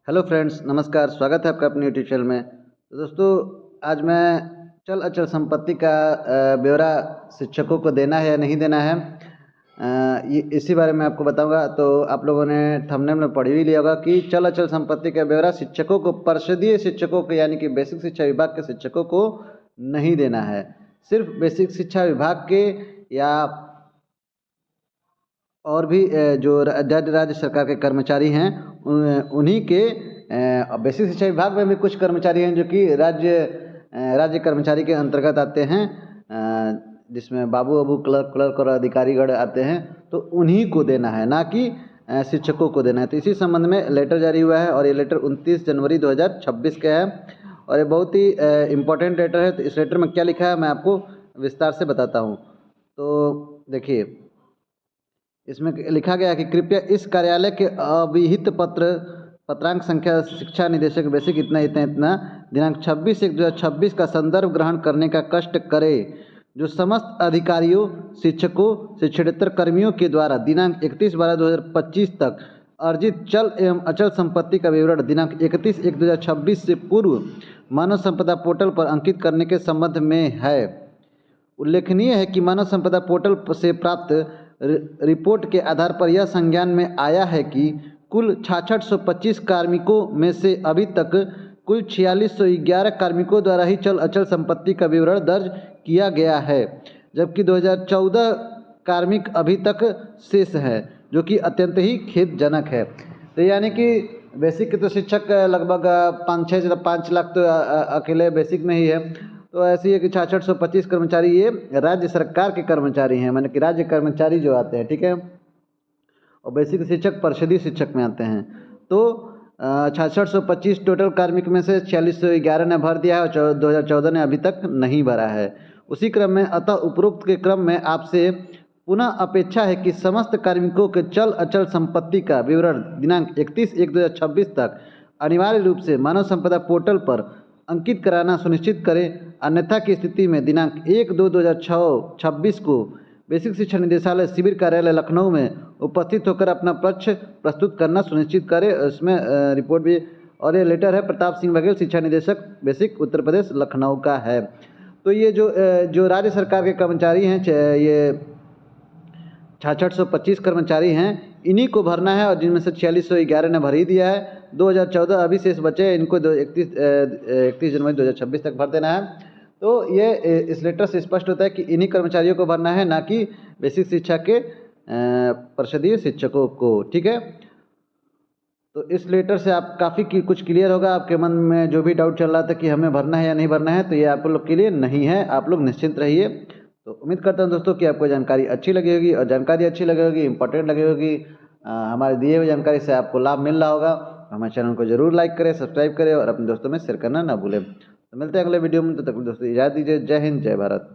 Hello friends, नमस्कार। स्वागत है आपका अपने यूट्यूब चैनल में। तो दोस्तों, आज मैं चल अचल संपत्ति का ब्यौरा शिक्षकों को देना है या नहीं देना है, ये इसी बारे में आपको बताऊंगा। तो आप लोगों ने थंबनेल में पढ़ ही लिया होगा कि चल अचल संपत्ति का ब्यौरा शिक्षकों को, परिषदीय शिक्षकों को यानी कि बेसिक शिक्षा विभाग के शिक्षकों को नहीं देना है। सिर्फ बेसिक शिक्षा विभाग के या और भी जो राज्य सरकार के कर्मचारी हैं, उन्हीं के बेसिक शिक्षा विभाग में भी कुछ कर्मचारी हैं जो कि राज्य कर्मचारी के अंतर्गत आते हैं, जिसमें बाबू क्लर्क और अधिकारीगण आते हैं। तो उन्हीं को देना है, ना कि शिक्षकों को देना है। तो इसी संबंध में लेटर जारी हुआ है और ये लेटर 29 जनवरी 2026 का है और ये बहुत ही इम्पोर्टेंट लेटर है। तो इस लेटर में क्या लिखा है मैं आपको विस्तार से बताता हूँ। तो देखिए, इसमें लिखा गया है कि कृपया इस कार्यालय के अविहित पत्रांक संख्या शिक्षा निदेशक बेसिक इतना दिनांक 26/1/2026 का संदर्भ ग्रहण करने का कष्ट करे, जो समस्त अधिकारियों, शिक्षकों, शिक्षणेतर कर्मियों के द्वारा दिनांक 31/12/2025 तक अर्जित चल एवं अचल संपत्ति का विवरण दिनांक 31/1/2026 से पूर्व मानव संपदा पोर्टल पर अंकित करने के संबंध में है। उल्लेखनीय है कि मानव संपदा पोर्टल से प्राप्त रिपोर्ट के आधार पर यह संज्ञान में आया है कि कुल 6625 कार्मिकों में से अभी तक कुल 4611 कार्मिकों द्वारा ही चल अचल संपत्ति का विवरण दर्ज किया गया है, जबकि 2014 कार्मिक अभी तक शेष है, जो कि अत्यंत ही खेदजनक है। तो यानी कि बेसिक के तो शिक्षक लगभग 5 लाख तो अकेले बेसिक में ही है। तो ऐसी है कि 6625 कर्मचारी ये राज्य सरकार के कर्मचारी हैं, माने कि राज्य कर्मचारी जो आते हैं, ठीक है। और बेसिक शिक्षक परिषदीय शिक्षक में आते हैं। तो 6625 टोटल कार्मिक में से 4611 ने भर दिया है और 2014 ने अभी तक नहीं भरा है। उसी क्रम में अतः उपरोक्त के क्रम में आपसे पुनः अपेक्षा है कि समस्त कार्मिकों के चल अचल संपत्ति का विवरण दिनांक 31/1/2026 तक अनिवार्य रूप से मानव संपदा पोर्टल पर अंकित कराना सुनिश्चित करें। अन्यथा की स्थिति में दिनांक 1/2/2026 को बेसिक शिक्षा निदेशालय शिविर कार्यालय लखनऊ में उपस्थित होकर अपना पक्ष प्रस्तुत करना सुनिश्चित करें। इसमें रिपोर्ट भी, और ये लेटर है प्रताप सिंह बघेल, शिक्षा निदेशक बेसिक उत्तर प्रदेश लखनऊ का है। तो ये जो राज्य सरकार के कर्मचारी हैं, ये 6625 कर्मचारी हैं, इन्हीं को भरना है, और जिनमें से 4611 ने भर ही दिया है। 2014 अभी शेष बचे, इनको 31 जनवरी 2026 तक भर देना है। तो ये इस लेटर से स्पष्ट होता है कि इन्हीं कर्मचारियों को भरना है, ना कि बेसिक शिक्षा के परिषदीय शिक्षकों को, ठीक है। तो इस लेटर से आप काफ़ी कुछ क्लियर होगा। आपके मन में जो भी डाउट चल रहा था कि हमें भरना है या नहीं भरना है, तो ये आप लोग के लिए नहीं है, आप लोग निश्चिंत रहिए। तो उम्मीद करता हूँ दोस्तों कि आपको जानकारी अच्छी लगी होगी, और जानकारी अच्छी लगी होगी, इंपॉर्टेंट लगी होगी, हमारे दिए हुए जानकारी से आपको लाभ मिल रहा होगा। हमारे चैनल को जरूर लाइक करें, सब्सक्राइब करें और अपने दोस्तों में शेयर करना ना भूलें। तो मिलते हैं अगले वीडियो में, तो तक दोस्तों इजाज़त दीजिए। जय हिंद, जय भारत।